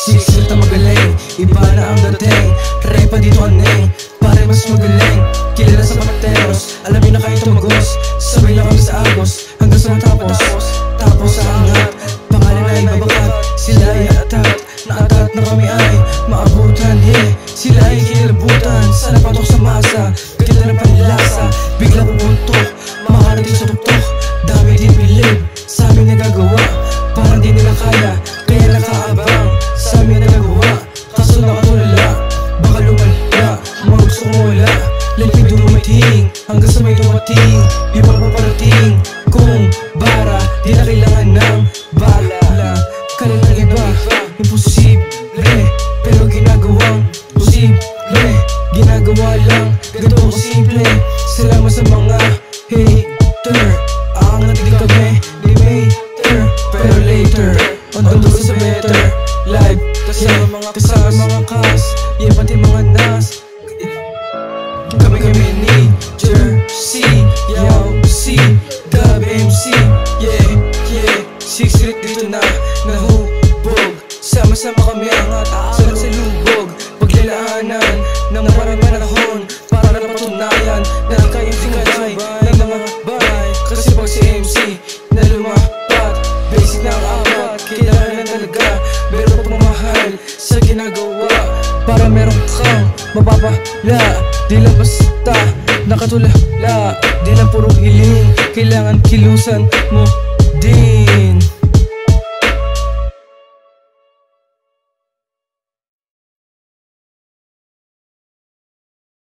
Sisilta magaling, iba na ang dating. Try pa dito aneng, pare mas magaling. Kilala sa Mateos, alam nyo na kayo tumagos. Sabay lang kami sa Agos, hanggang sa matapos. Tapos sa angat, pangalan ay babakat. Sila ay atat, naatat na kami ay maabutan. Sila ay kinilabutan, sana patok sa masa. Kita ng panlasa, bigla pupuntok. Makarating sa tuktok, dami din bilib. Sa amin nagagawa, parang di nila kaya. Kaya nakaabang, sa amin nagagawa. Kaso nakatulala, baka lumala. Mga gusto kong wala, lalipid dumating. Hanggang sa may dumating, di pa paparating. Kung bara, di na kailangan ng bala. Kanilang iba, imposible, pero ginagawang posible. Ginagawa lang, ganito ko simple. Salamat sa mga hater. Aangat din kami, di mater. Pero later, andun ko sa better life. Kasama mga kas, yeah pati mga nas. Kami ni Jersey, Yao C, Dub MC. Yeah, Sixth dito na nahubog. Sama-sama kami angat, sarap sa lubog. Paglalaanan ng maraming panahon, para na patunayan na kayang tingay ng mga bay. Kasi pag si MC na lumapat, basic na ang apat. Kailangan na talaga, meron pagmamahal sa ginagawa. Para meron kang mapapala, di lang basta nakatulala. Di lang puro hiling, kailangan kilusan mo din.